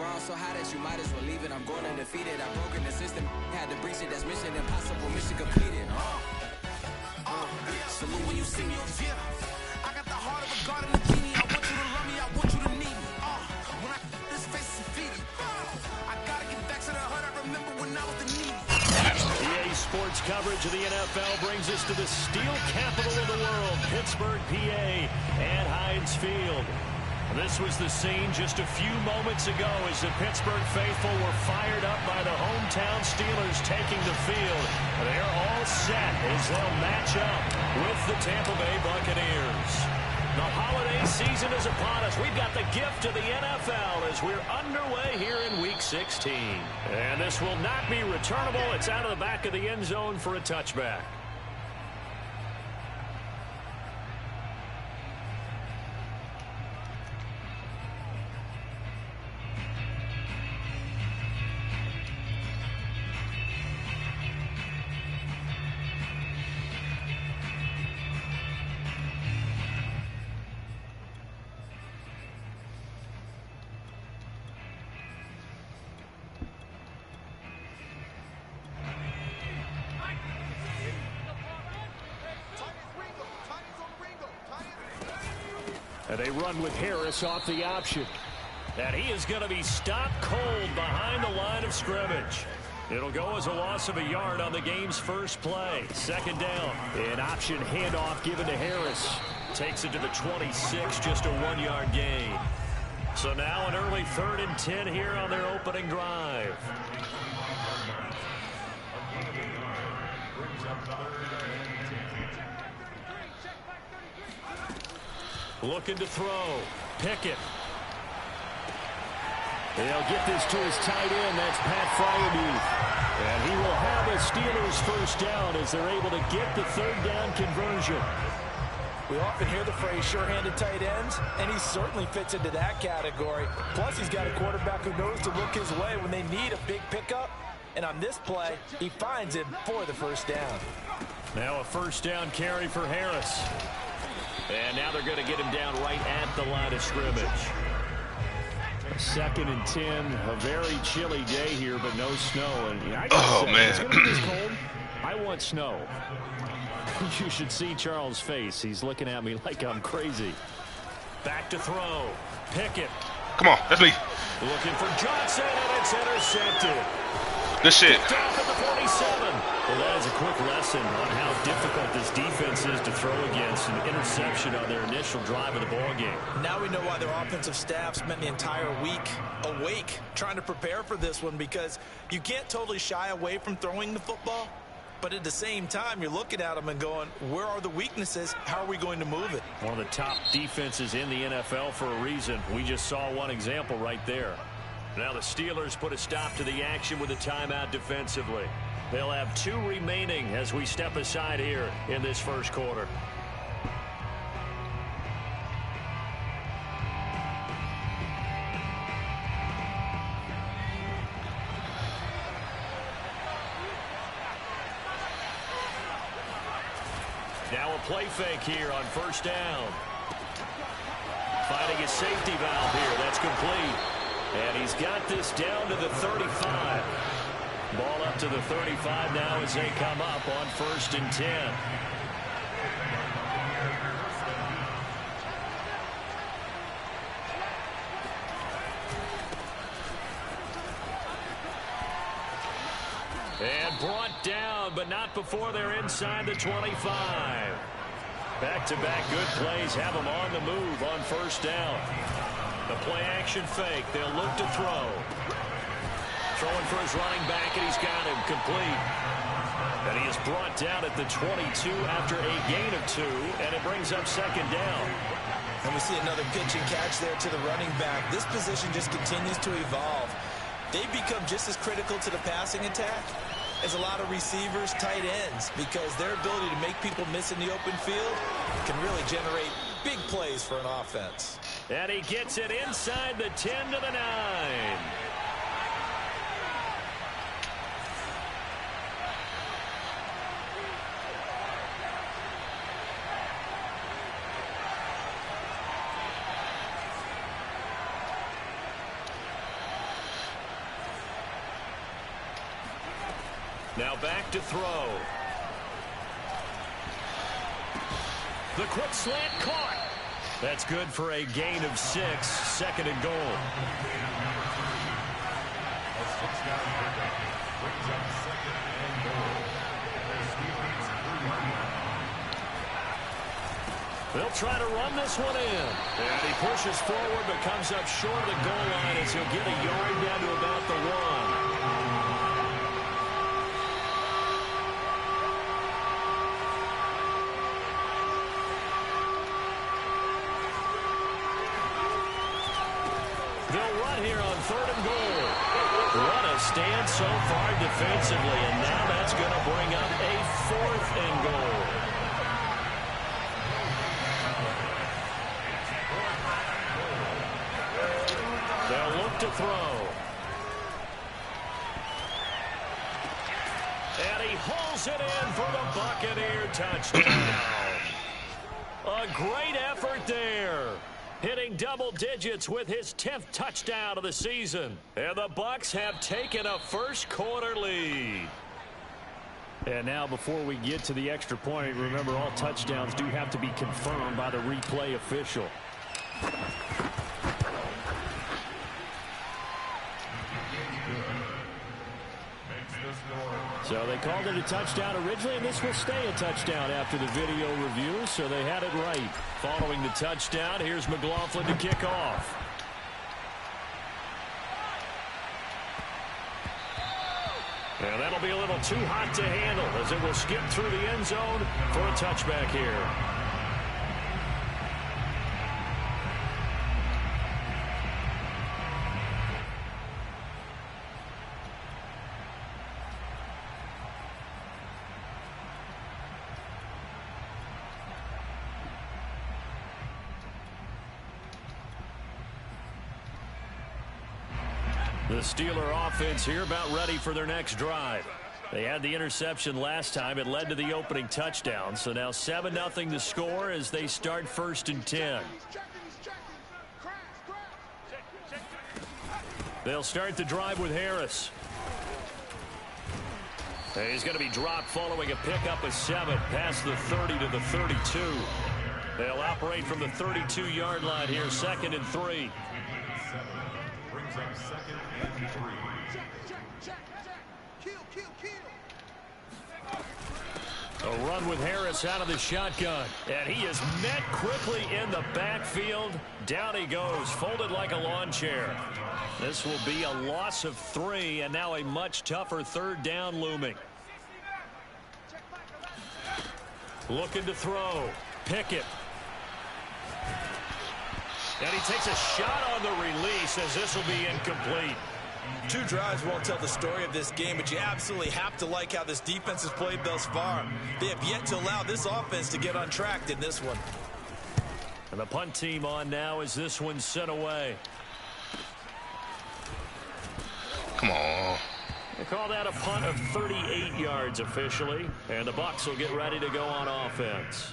all so high that you might as well leave it. I'm going undefeated. I've broken the system. Had to breach it. That's mission impossible. Mission completed. Salute when you see me. I got the heart of a garden of genie. I want you to love me. I want you to need me. When I this face is feeding. I gotta get back to the hurt I remember when I was the needy. EA Sports coverage of the NFL brings us to the steel capital of the world, Pittsburgh, PA, and Heinz Field. This was the scene just a few moments ago as the Pittsburgh faithful were fired up by the hometown Steelers taking the field. They're all set as they'll match up with the Tampa Bay Buccaneers. The holiday season is upon us. We've got the gift of the NFL as we're underway here in Week 16. And this will not be returnable. It's out of the back of the end zone for a touchback. And they run with Harris off the option. And he is going to be stopped cold behind the line of scrimmage. It'll go as a loss of a yard on the game's first play. Second down. An option handoff given to Harris. Takes it to the 26, just a 1-yard gain. So now an early 3rd and 10 here on their opening drive. Looking to throw. Pickett. They'll get this to his tight end. That's Pat Fryermuth. And he will have a Steelers first down as they're able to get the 3rd down conversion. We often hear the phrase sure-handed tight ends, and he certainly fits into that category. Plus, he's got a quarterback who knows to look his way when they need a big pickup. And on this play, he finds him for the first down. Now a first down carry for Harris. And now they're going to get him down right at the line of scrimmage. 2nd and 10. A very chilly day here, but no snow. And I gotta say, man. It's going to be this cold. I want snow. You should see Charles' face. He's looking at me like I'm crazy. Back to throw. Pickett. Come on, that's me. Looking for Johnson, and it's intercepted. Good shit. Picked off at the 47. Well, that is a quick lesson on how difficult this defense is to throw against. An interception on their initial drive of the ballgame. Now we know why their offensive staff spent the entire week awake trying to prepare for this one, because you can't totally shy away from throwing the football. But at the same time, you're looking at them and going, where are the weaknesses? How are we going to move it? One of the top defenses in the NFL for a reason. We just saw one example right there. Now the Steelers put a stop to the action with a timeout defensively. They'll have 2 remaining as we step aside here in this first quarter. Now a play fake here on first down. Finding a safety valve here. That's complete. And he's got this down to the 35. Ball up to the 35 now as they come up on 1st and 10. And brought down, but not before they're inside the 25. Back-to-back good plays have them on the move on first down. The play-action fake. They'll look to throw. Throwing for his running back, and he's got him complete. And he is brought down at the 22 after a gain of 2, and it brings up 2nd down. And we see another pitch and catch there to the running back. This position just continues to evolve. They become just as critical to the passing attack as a lot of receivers, tight ends, because their ability to make people miss in the open field can really generate big plays for an offense. And he gets it inside the 10 to the 9. Now back to throw. The quick slant caught. That's good for a gain of 6, 2nd and goal. They'll try to run this one in. And he pushes forward but comes up short of the goal line as he'll get a yard down to about the 1. They'll run here on 3rd and goal. What a stand so far defensively, and now that's going to bring up a 4th and goal. They'll look to throw. And he hauls it in for the Buccaneer touchdown. A great effort there. Hitting double digits with his 10th touchdown of the season. And the Bucs have taken a first-quarter lead. And now before we get to the extra point, remember all touchdowns do have to be confirmed by the replay official. So they called it a touchdown originally, and this will stay a touchdown after the video review, so they had it right. Following the touchdown, here's McLaughlin to kick off. And that'll be a little too hot to handle as it will skip through the end zone for a touchback here. The Steeler offense here about ready for their next drive. They had the interception last time. It led to the opening touchdown. So now 7-0 to score as they start 1st and 10. They'll start the drive with Harris. And he's going to be dropped following a pickup of 7 past the 30 to the 32. They'll operate from the 32-yard line here, 2nd and 3. A run with Harris out of the shotgun. And he is met quickly in the backfield. Down he goes, folded like a lawn chair. This will be a loss of 3, and now a much tougher 3rd down looming. Looking to throw. Pickett. And he takes a shot on the release as this will be incomplete. 2 drives won't tell the story of this game, but you absolutely have to like how this defense has played thus far. They have yet to allow this offense to get on track in this one. And the punt team on now as this one's sent away. Come on. They call that a punt of 38 yards officially, and the Bucs will get ready to go on offense.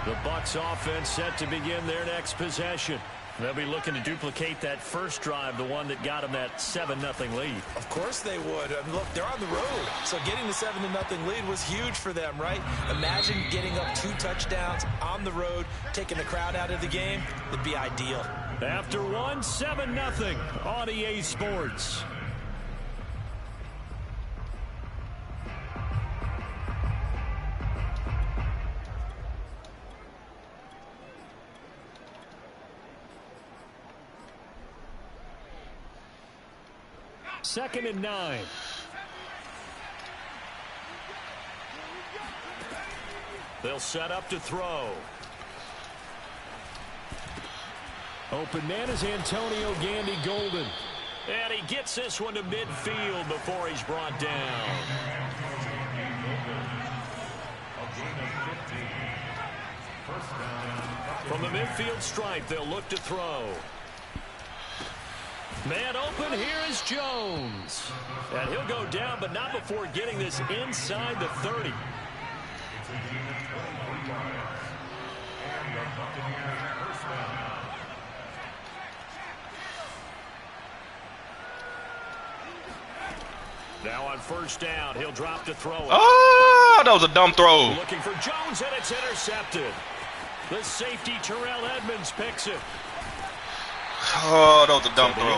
The Bucs offense set to begin their next possession. They'll be looking to duplicate that first drive, the one that got them that 7-0 lead. Of course they would. I mean, look, they're on the road, so getting the 7-0 lead was huge for them, right? Imagine getting up 2 touchdowns on the road, taking the crowd out of the game. It'd be ideal. After 7-0 on EA Sports. Second and 9. They'll set up to throw. Open man is Antonio Gandy Golden. And he gets this one to midfield before he's brought down. From the midfield stripe, they'll look to throw. Man open, here is Jones. And he'll go down, but not before getting this inside the 30. Now on first down, he'll drop to throw it. Oh, that was a dumb throw. Looking for Jones, and it's intercepted. The safety, Terrell Edmonds, picks it. Oh, that was a dumb throw.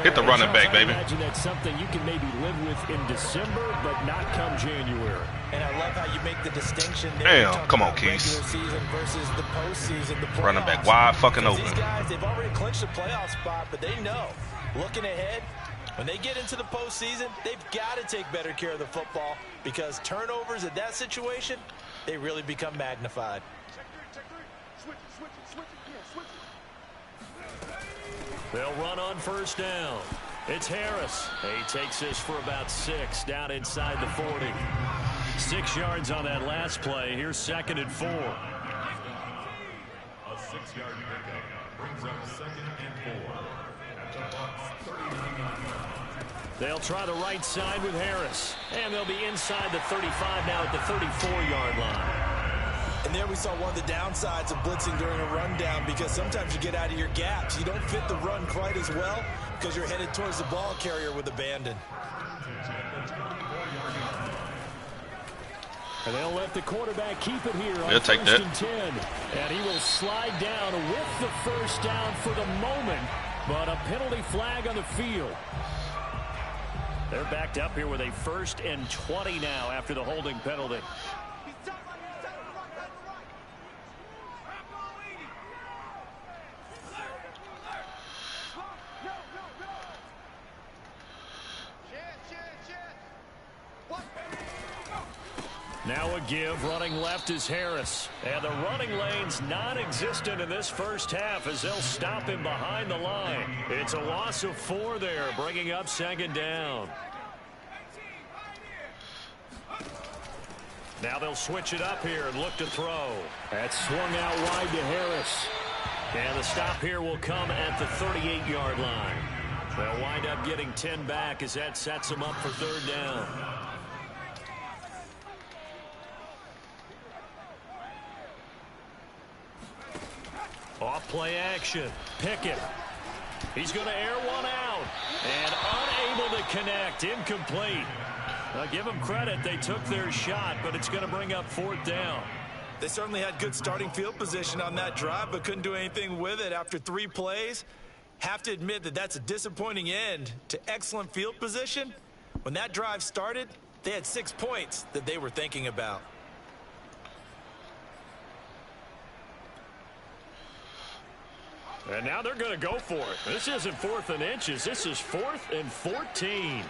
Hit the running back, baby. I imagine that's something you can maybe live with in December, but not come January. And I love how you make the distinction there. Damn, come on, Keith. Regular season versus the postseason, the playoffs. Running back wide fucking open. These guys, they've already clinched a playoff spot, but they know, looking ahead, when they get into the postseason, they've got to take better care of the football because turnovers in that situation, they really become magnified. They'll run on first down. It's Harris. He takes this for about 6 down inside the 40. 6 yards on that last play. Here's 2nd and 4. A 6-yard pickup brings up 2nd and 4 at the Bucs 39. They'll try the right side with Harris. And they'll be inside the 35 now at the 34-yard line. And there we saw one of the downsides of blitzing during a rundown because sometimes you get out of your gaps. You don't fit the run quite as well because you're headed towards the ball carrier with abandon. And they'll let the quarterback keep it here on They'll take that. 1st and 10. And he will slide down with the first down for the moment. But a penalty flag on the field. They're backed up here with a 1st and 20 now after the holding penalty. Now a give, running left is Harris. And the running lane's non-existent in this first half as they'll stop him behind the line. It's a loss of 4 there, bringing up 2nd down. Now they'll switch it up here and look to throw. That's swung out wide to Harris. And the stop here will come at the 38-yard line. They'll wind up getting 10 back as that sets them up for 3rd down. Off play action. Pickett. He's going to air one out. And unable to connect. Incomplete. Now give them credit. They took their shot, but it's going to bring up 4th down. They certainly had good starting field position on that drive, but couldn't do anything with it after 3 plays. Have to admit that that's a disappointing end to excellent field position. When that drive started, they had 6 points that they were thinking about. And now they're going to go for it. This isn't 4th and inches. This is 4th and 14.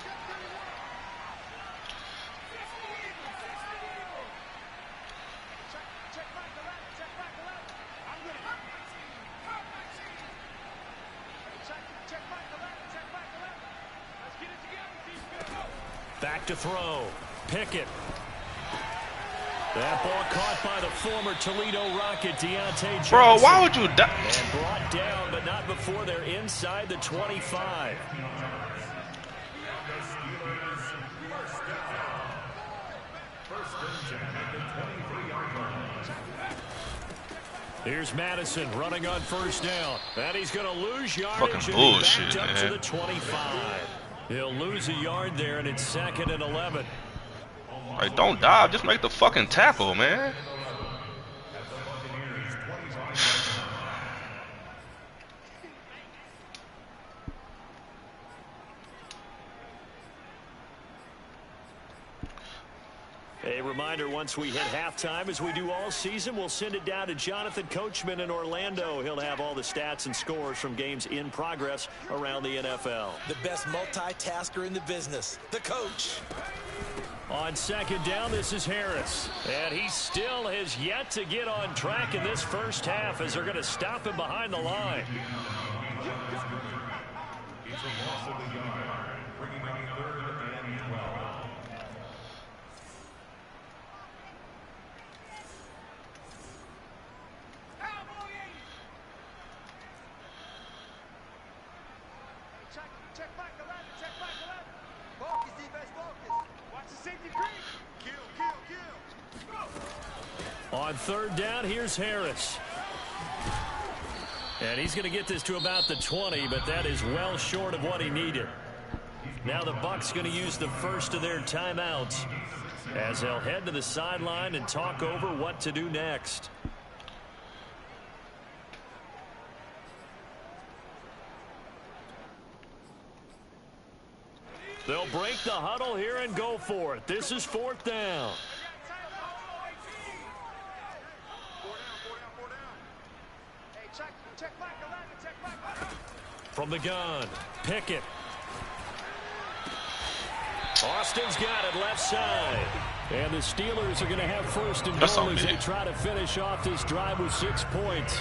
Back to throw. Pickett. That ball caught by the former Toledo Rocket, Deontay Johnson. Bro, why would you die? And brought down, but not before they're inside the 25. Here's Madison running on first down. And he's going to lose yardage. Fucking bullshit, backed up man. to the 25. He'll lose a yard there, and it's 2nd and 11. Like, don't dive. Just make the fucking tackle, man. A reminder, once we hit halftime, as we do all season, we'll send it down to Jonathan Coachman in Orlando. He'll have all the stats and scores from games in progress around the NFL. The best multitasker in the business, the coach. On 2nd down, this is Harris. And he still has yet to get on track in this first half as they're going to stop him behind the line. It's a loss of a yard, bringing up 3rd and 12. Check back the left, check back the left. Focus, defense, focus. Watch the safety creep. Kill, kill, kill. On third down, here's Harris. And he's going to get this to about the 20, but that is well short of what he needed. Now the Bucs going to use the first of their timeouts as they'll head to the sideline and talk over what to do next. They'll break the huddle here and go for it. This is fourth down. From the gun, Pickett. Austin's got it left side. And the Steelers are going to have first and goal as they try to finish off this drive with 6 points.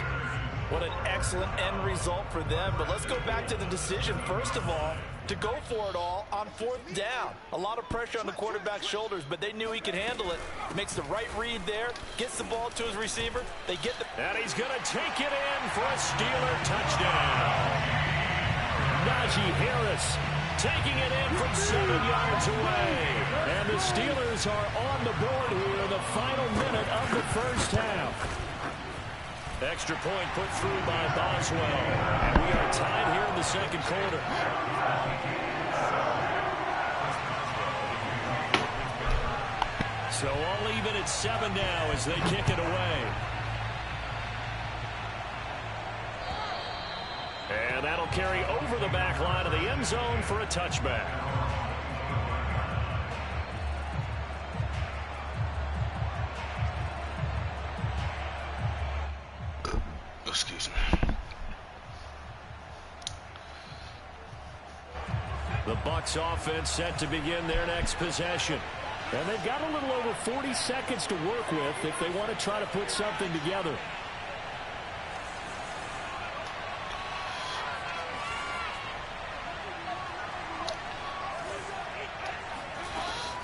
What an excellent end result for them. But let's go back to the decision, first of all, to go for it all on fourth down. A lot of pressure on the quarterback's shoulders, but they knew he could handle it. Makes the right read there, gets the ball to his receiver. They get the... And he's going to take it in for a Steeler touchdown. Najee Harris taking it in from 7 yards away. And the Steelers are on the board here in the final minute of the first half. Extra point put through by Boswell. And we are tied here in the second quarter. So all even at 7 now as they kick it away. And that'll carry over the back line of the end zone for a touchback. Excuse me. The Bucs offense set to begin their next possession. And they've got a little over 40 seconds to work with if they want to try to put something together.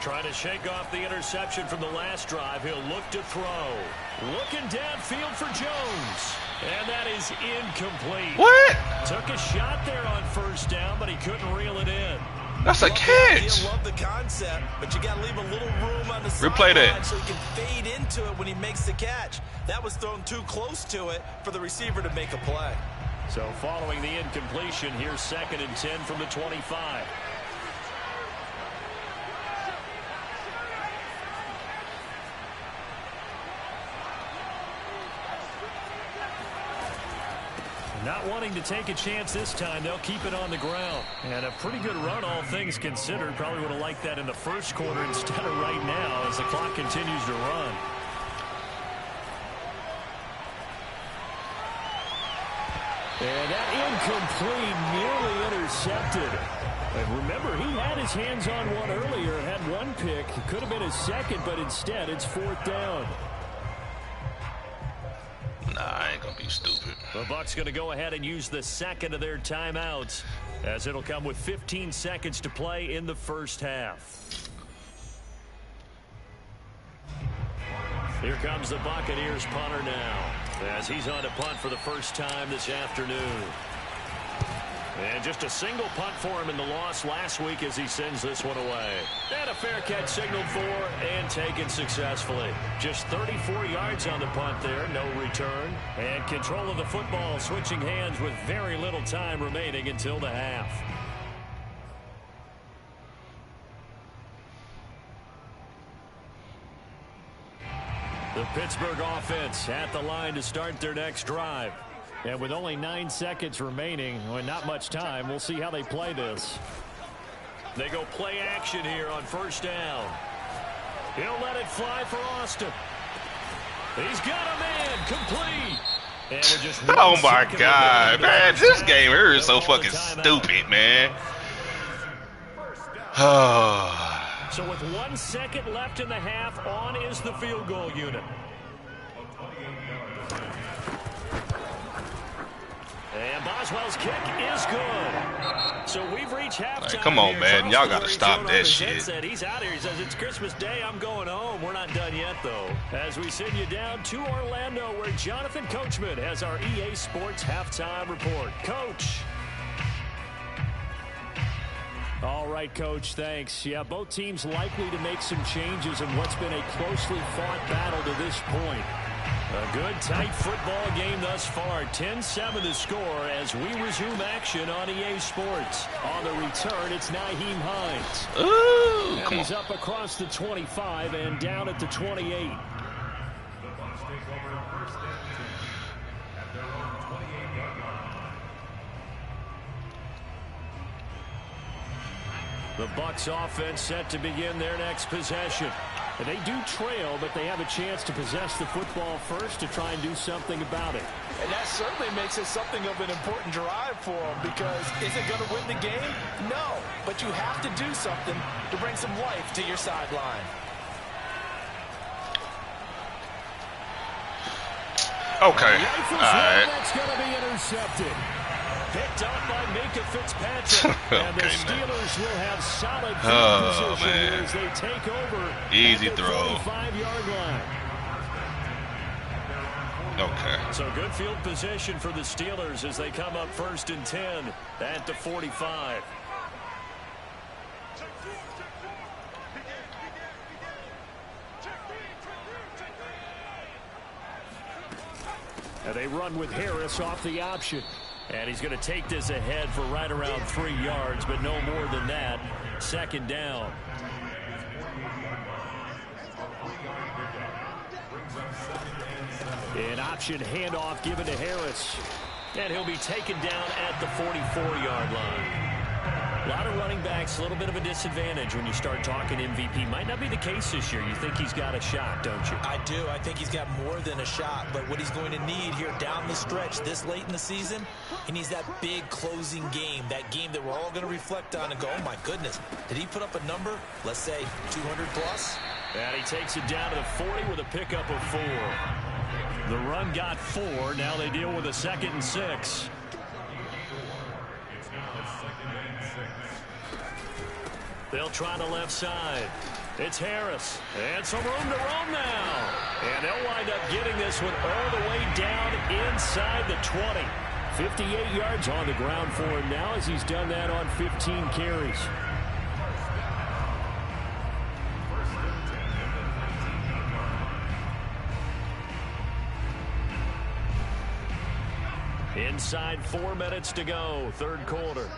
Trying to shake off the interception from the last drive. He'll look to throw. Looking downfield for Jones. And that is incomplete. What? Took a shot there on first down, but he couldn't reel it in. That's a catch. I love the concept, but you got to leave a little room on the Replay that. so he can fade into it when he makes the catch. That was thrown too close to it for the receiver to make a play. So following the incompletion, here's 2nd and 10 from the 25. Not wanting to take a chance this time, they'll keep it on the ground. And a pretty good run, all things considered. Probably would have liked that in the first quarter instead of right now as the clock continues to run. And that incomplete, nearly intercepted. And remember, he had his hands on one earlier, had one pick. It could have been his second, but instead it's 4th down. Nah, I ain't gonna be stupid. The Bucs going to go ahead and use the second of their timeouts as it'll come with 15 seconds to play in the first half. Here comes the Buccaneers punter now as he's on to punt for the first time this afternoon. And just a single punt for him in the loss last week as he sends this one away. And a fair catch signaled for and taken successfully. Just 34 yards on the punt there, no return. And control of the football switching hands with very little time remaining until the half. The Pittsburgh offense at the line to start their next drive. And with only 9 seconds remaining, and not much time, we'll see how they play this. They go play action here on first down. He'll let it fly for Austin. He's got a man complete. And we're just oh my God, man. This game here is so fucking stupid, man. So with 1 second left in the half, on is the field goal unit. And Boswell's kick is good. So we've reached halftime. Like, come on, man. Y'all got to stop that shit. He's out here. He says, it's Christmas Day. I'm going home. We're not done yet, though. As we send you down to Orlando, where Jonathan Coachman has our EA Sports halftime report. Coach. All right, Coach, thanks. Yeah, both teams likely to make some changes in what's been a closely fought battle to this point. A good, tight football game thus far. 10-7 the score as we resume action on EA Sports. On the return, it's Nyheim Hines. Ooh, and he's up across the 25 and down at the 28. The Bucs offense set to begin their next possession. And they do trail, but they have a chance to possess the football first to try and do something about it. And that certainly makes it something of an important drive for them, because is it going to win the game? No, but you have to do something to bring some life to your sideline. Okay. All right. That's going to be intercepted. Picked up by Minka Fitzpatrick. And the Steelers will have solid field position as they take over. Easy at the throw. 45-yard line. Okay. So good field position for the Steelers as they come up 1st and 10 at the 45. And they run with Harris off the option. And he's going to take this ahead for right around 3 yards, but no more than that. 2nd down. An option handoff given to Harris. And he'll be taken down at the 44-yard line. A lot of running backs, a little bit of a disadvantage when you start talking MVP. Might not be the case this year. You think he's got a shot, don't you? I do. I think he's got more than a shot. But what he's going to need here down the stretch this late in the season, he needs that big closing game, that game that we're all going to reflect on and go, oh, my goodness, did he put up a number, let's say 200 plus? And he takes it down to the 40 with a pickup of 4. The run got 4. Now they deal with a 2nd and 6. They'll try the left side. It's Harris. And some room to roam now. And they'll wind up getting this one all the way down inside the 20. 58 yards on the ground for him now as he's done that on 15 carries. Inside 4 minutes to go, 3rd quarter.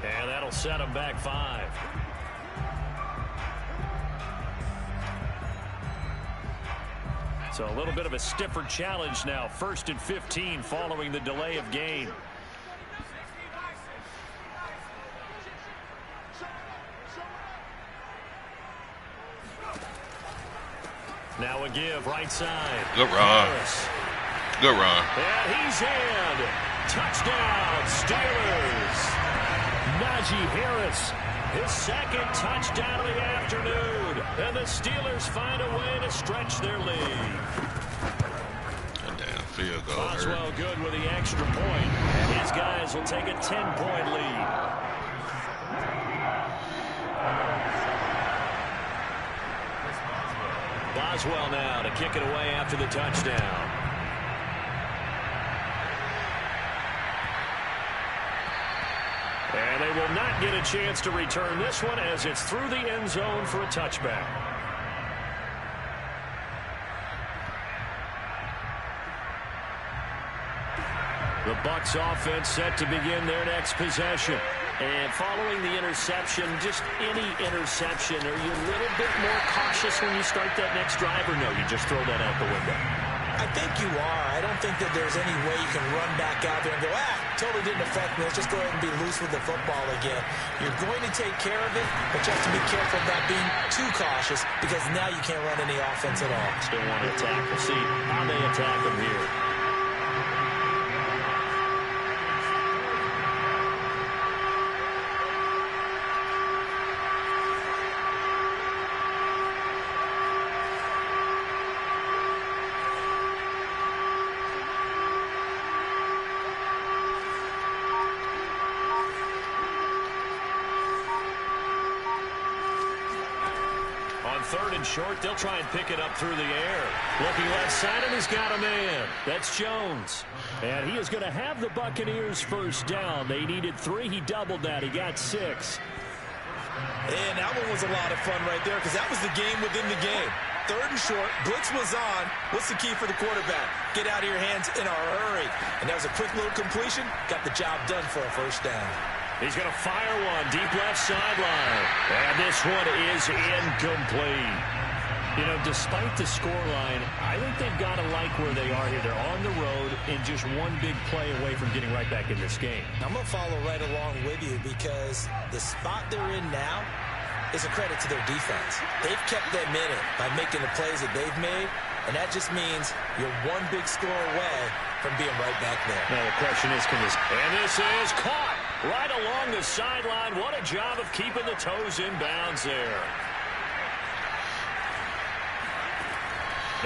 And that'll set them back 5. So a little bit of a stiffer challenge now. 1st and 15 following the delay of game. Now a give right side. Good run. Harris. Good run. And he's in. Touchdown, Steelers. Najee Harris, his 2nd touchdown of the afternoon. And the Steelers find a way to stretch their lead. A damn field goal. Boswell good with the extra point. And his guys will take a 10-point lead. Boswell now to kick it away after the touchdown. And they will not get a chance to return this one as it's through the end zone for a touchback. The Bucs offense set to begin their next possession. And following the interception, just any interception, are you a little bit more cautious when you start that next drive, or no, you just throw that out the window? I think you are. I don't think that there's any way you can run back out there and go, totally didn't affect me. Let's just go ahead and be loose with the football again. You're going to take care of it, but you have to be careful about being too cautious, because now you can't run any offense at all. Still want to attack. We'll see how they attack them here. 3rd and short. They'll try and pick it up through the air. Looking left side, and he's got a man. That's Jones. And he is going to have the Buccaneers first down. They needed 3. He doubled that. He got 6. And that one was a lot of fun right there because that was the game within the game. 3rd and short, blitz was on. What's the key for the quarterback? Get out of your hands in a hurry. And that was a quick little completion. Got the job done for a first down. He's going to fire one deep left sideline. And this one is incomplete. You know, despite the scoreline, I think they've got to like where they are here. They're on the road and just one big play away from getting right back in this game. I'm going to follow right along with you because the spot they're in now is a credit to their defense. They've kept them in it by making the plays that they've made, and that just means you're one big score away from being right back there. Now the question is, can this... And this is caught right along the sideline. What a job of keeping the toes in bounds there.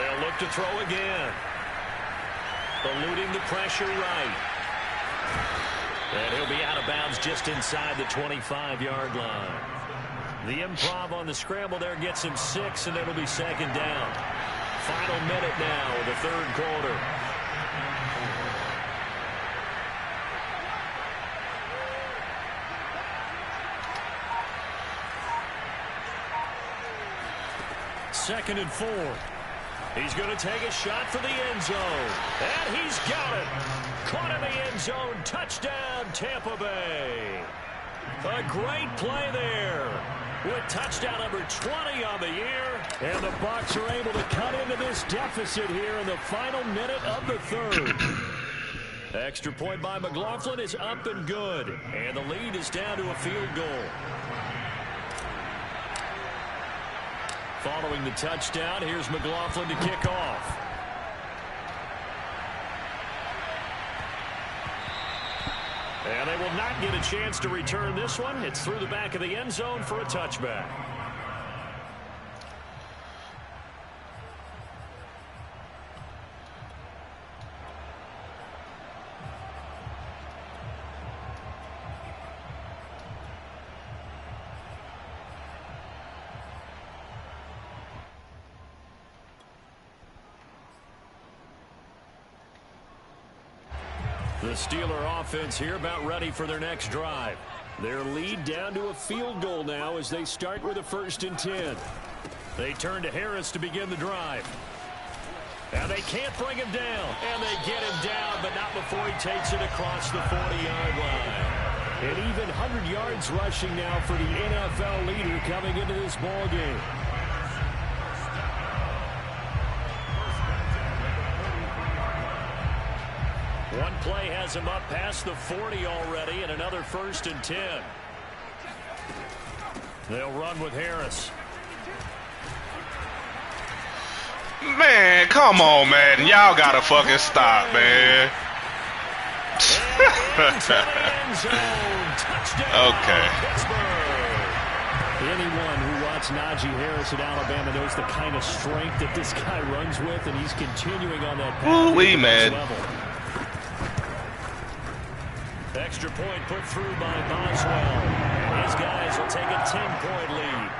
They'll look to throw again. Eluding the pressure right. And he'll be out of bounds just inside the 25-yard line. The improv on the scramble there gets him 6, and it'll be 2nd down. Final minute now of the 3rd quarter. Second and 4. He's going to take a shot for the end zone. And he's got it. Caught in the end zone. Touchdown, Tampa Bay. A great play there. With touchdown number 20 on the year. And the Bucs are able to cut into this deficit here in the final minute of the 3rd. Extra point by McLaughlin is up and good. And the lead is down to a field goal. Following the touchdown, here's McLaughlin to kick off. And they will not get a chance to return this one. It's through the back of the end zone for a touchback. The Steeler offense here about ready for their next drive. Their lead down to a field goal now as they start with a 1st and 10. They turn to Harris to begin the drive. And they can't bring him down. And they get him down, but not before he takes it across the 40-yard line. And even 100 yards rushing now for the NFL leader coming into this ball game. One play has him up past the 40 already, and another 1st and 10. They'll run with Harris. Man, come on, man. Y'all gotta fucking stop, man. Okay. Anyone who watched Najee Harris at Alabama knows the kind of strength that this guy runs with, and he's continuing on that path. Ooh-wee, man. Level. Extra point put through by Boswell. His guys will take a 10-point lead.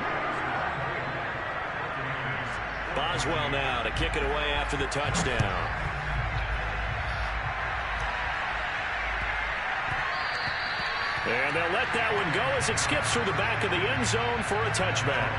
Boswell now to kick it away after the touchdown. And they'll let that one go as it skips through the back of the end zone for a touchback.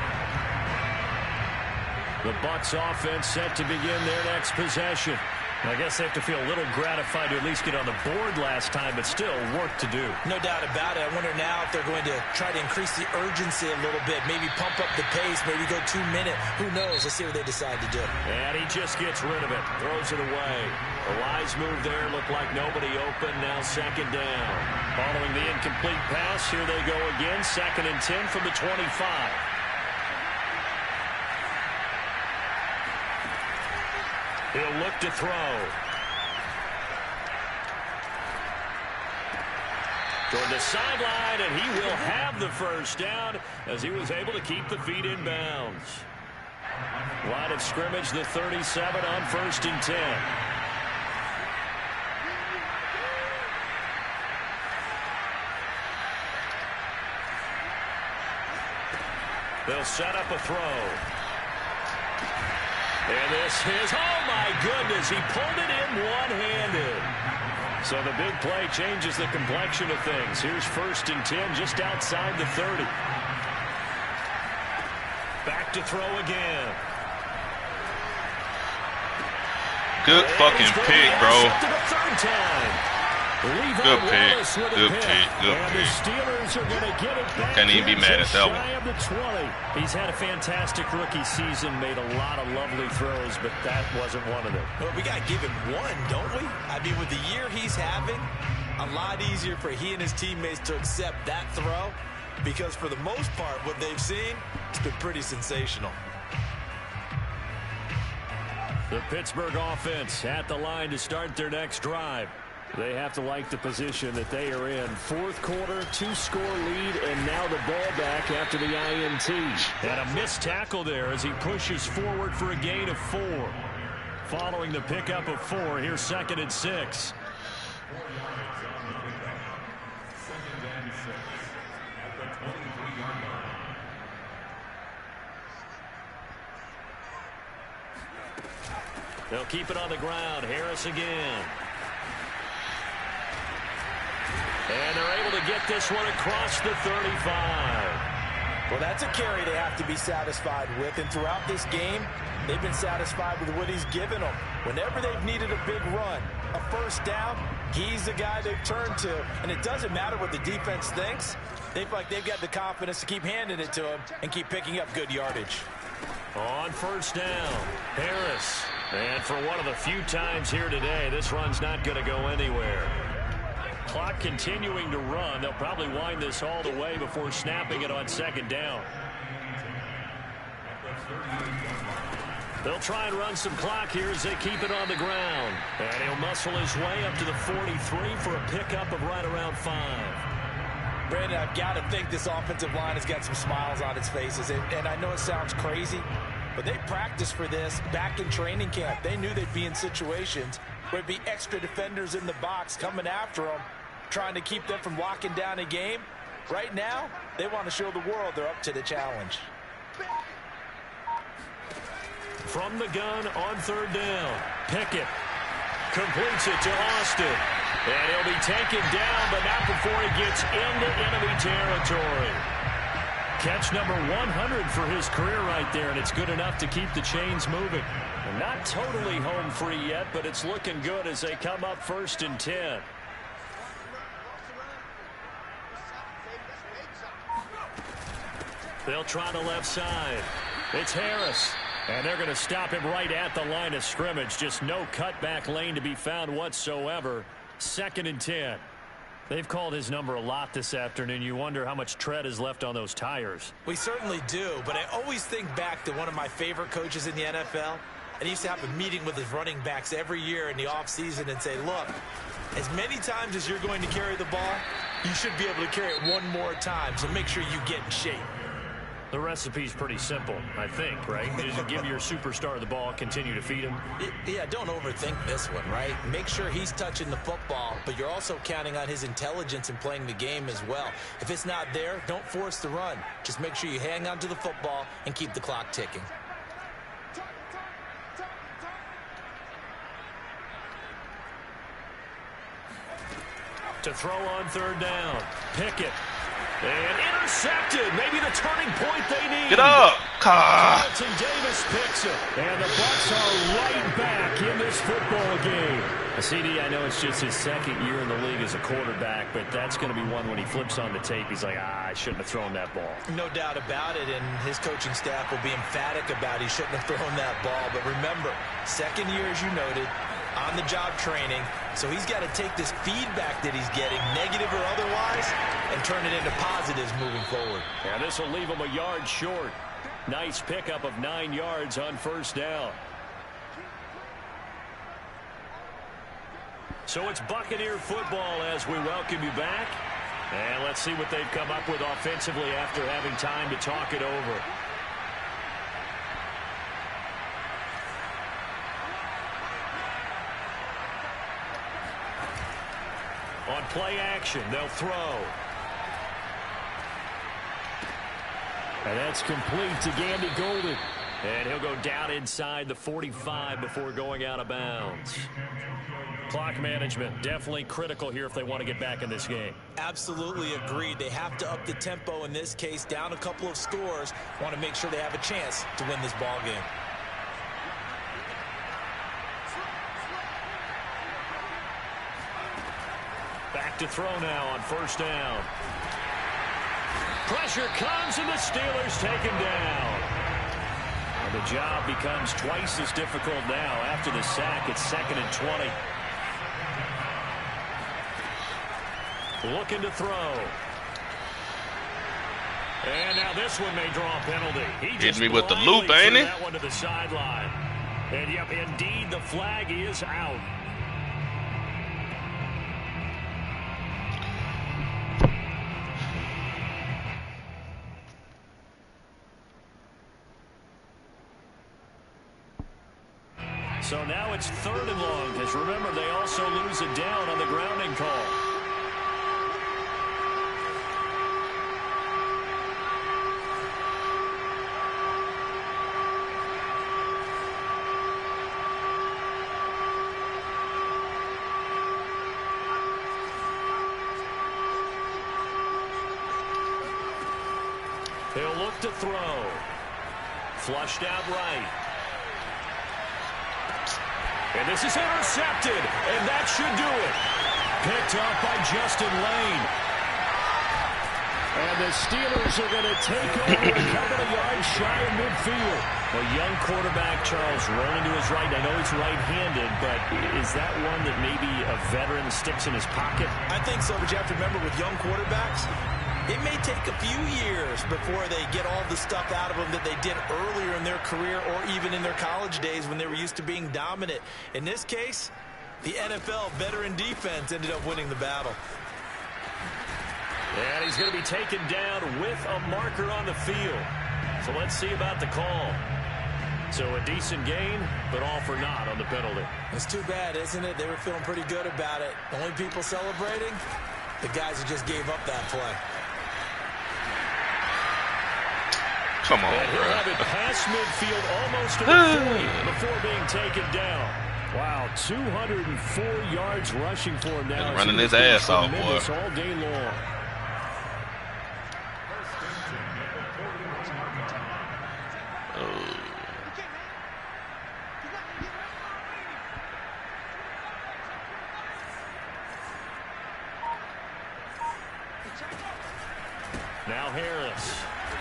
The Bucs offense set to begin their next possession. I guess they have to feel a little gratified to at least get on the board last time, but still work to do. No doubt about it. I wonder now if they're going to try to increase the urgency a little bit, maybe pump up the pace, maybe go 2-minute. Who knows? Let's see what they decide to do. And he just gets rid of it, throws it away. The wise move there, looked like nobody open, now 2nd down. Following the incomplete pass, here they go again, 2nd and 10 from the 25. He'll look to throw. Toward the sideline, and he will have the first down as he was able to keep the feet in bounds. Line of scrimmage, the 37 on 1st and 10. They'll set up a throw. And this is, oh my goodness, he pulled it in one-handed. So the big play changes the complexion of things. Here's 1st and 10 just outside the 30. Back to throw again. Good fucking pick, bro. Good pick. Good pick. Good pick. Can't even be mad at that one. He's had a fantastic rookie season, made a lot of lovely throws, but that wasn't one of them. Well, we got to give him one, don't we? I mean, with the year he's having, a lot easier for he and his teammates to accept that throw because for the most part, what they've seen, it's been pretty sensational. The Pittsburgh offense at the line to start their next drive. They have to like the position that they are in. 4th quarter, 2-score lead, and now the ball back after the INT. And a missed tackle there as he pushes forward for a gain of 4. Following the pickup of 4, here's 2nd and 6. They'll keep it on the ground. Harris again. And they're able to get this one across the 35. Well, that's a carry they have to be satisfied with. And throughout this game, they've been satisfied with what he's given them. Whenever they've needed a big run, a 1st down, he's the guy they've turned to. And it doesn't matter what the defense thinks. They feel like they've got the confidence to keep handing it to him and keep picking up good yardage. On 1st down, Harris. And for one of the few times here today, this run's not going to go anywhere. Clock continuing to run. They'll probably wind this all the way before snapping it on 2nd down. They'll try and run some clock here as they keep it on the ground. And he'll muscle his way up to the 43 for a pickup of right around 5. Brandon, I've got to think this offensive line has got some smiles on its faces. And I know it sounds crazy, but they practiced for this back in training camp. They knew they'd be in situations where there'd be extra defenders in the box coming after them, trying to keep them from locking down a game. Right now, they want to show the world they're up to the challenge. From the gun on 3rd down, Pickett completes it to Austin. And he'll be taken down, but not before he gets into enemy territory. Catch number 100 for his career right there, and it's good enough to keep the chains moving. And not totally home free yet, but it's looking good as they come up 1st and 10. They'll try the left side. It's Harris. And they're going to stop him right at the line of scrimmage. Just no cutback lane to be found whatsoever. 2nd and 10. They've called his number a lot this afternoon. You wonder how much tread is left on those tires. We certainly do, but I always think back to one of my favorite coaches in the NFL. And he used to have a meeting with his running backs every year in the offseason and say, look, as many times as you're going to carry the ball, you should be able to carry it one more time, so make sure you get in shape. The recipe's pretty simple, I think, right? Just give your superstar the ball, continue to feed him. Yeah, don't overthink this one, right? Make sure he's touching the football, but you're also counting on his intelligence in playing the game as well. If it's not there, don't force the run. Just make sure you hang on to the football and keep the clock ticking. To throw on 3rd down, Pickett. And intercepted. Maybe the turning point they need. Get up. Carlton Davis picks it. And the Bucs are right back in this football game. CD, I know it's just his 2nd year in the league as a quarterback, but that's going to be one when he flips on the tape. He's like, I shouldn't have thrown that ball. No doubt about it, and his coaching staff will be emphatic about he shouldn't have thrown that ball. But remember, 2nd year, as you noted, on-the-job training, so he's got to take this feedback that he's getting, negative or otherwise, and turn it into positives moving forward. And this will leave him a yard short. Nice pickup of 9 yards on 1st down. So it's Buccaneer football as we welcome you back. And let's see what they've come up with offensively after having time to talk it over. On play action, they'll throw. And that's complete to Gandy Golden. And he'll go down inside the 45 before going out of bounds. Clock management, definitely critical here if they want to get back in this game. Absolutely agreed. They have to up the tempo in this case, down a couple of scores. Want to make sure they have a chance to win this ball game. Back to throw now on first down. Pressure comes and the Steelers take him down. And the job becomes twice as difficult now after the sack. It's 2nd and 20. Looking to throw. And now this one may draw a penalty. He just me with the loop, ain't he? That one to the sideline. And yep, indeed, the flag is out. So now it's 3rd and long, because remember, they also lose it down on the grounding call. He'll look to throw. Flushed out right. And this is intercepted, and that should do it. Picked up by Justin Lane. And the Steelers are going to take over a couple of yards shy of midfield. A young quarterback, Charles, rolling to his right. I know he's right-handed, but is that one that maybe a veteran sticks in his pocket? I think so, but you have to remember with young quarterbacks, it may take a few years before they get all the stuff out of them that they did earlier in their career or even in their college days when they were used to being dominant. In this case, the NFL veteran defense ended up winning the battle. And he's going to be taken down with a marker on the field. So let's see about the call. So a decent gain, but all for naught on the penalty. It's too bad, isn't it? They were feeling pretty good about it. The only people celebrating, the guys who just gave up that play. Come on, and he'll bro. have it past midfield almost to the 40 before being taken down. Wow, 204 yards rushing for him now. He's running his ass off, boy. All day long. Now Harris.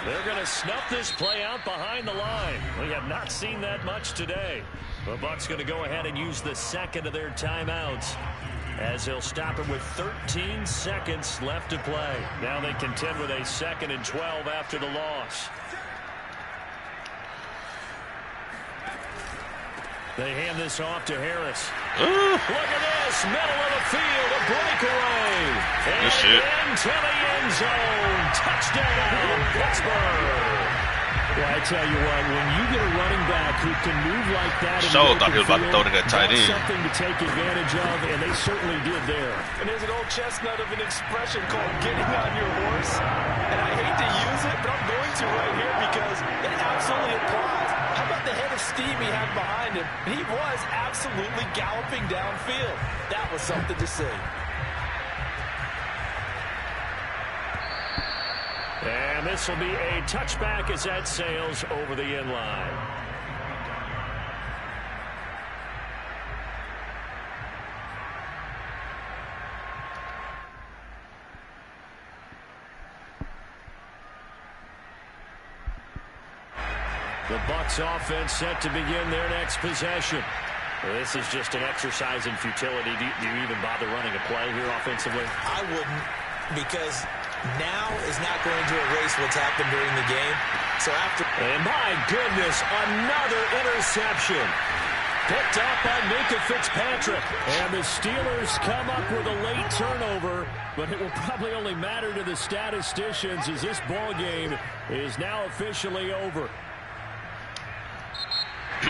They're going to snuff this play out behind the line. We have not seen that much today. The Bucs going to go ahead and use the second of their timeouts as he'll stop it with 13 seconds left to play. Now they contend with a 2nd and 12 after the loss. They hand this off to Harris. Look at this, middle of the field, a breakaway. And into the end zone. Touchdown, Pittsburgh. Well, I tell you what, when you get a running back who can move like that, thought he was about to throw to that tight end. Something to take advantage of, and they certainly did there. And there's an old chestnut of an expression called getting on your horse. And I hate to use it, but I'm going to right here because it absolutely applies. How about the head of steam he had behind him? He was absolutely galloping downfield. That was something to see. And this will be a touchback as that sails over the end line. The Bucs offense set to begin their next possession. This is just an exercise in futility. Do you even bother running a play here offensively? I wouldn't, because now is not going to erase what's happened during the game. So after... And my goodness, another interception. Picked up by Minka Fitzpatrick. And the Steelers come up with a late turnover, but it will probably only matter to the statisticians as this ball game is now officially over.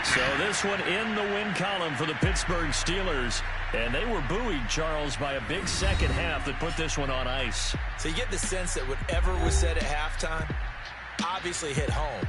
So this one in the win column for the Pittsburgh Steelers. And they were buoyed, Charles, by a big second half that put this one on ice. So you get the sense that whatever was said at halftime obviously hit home.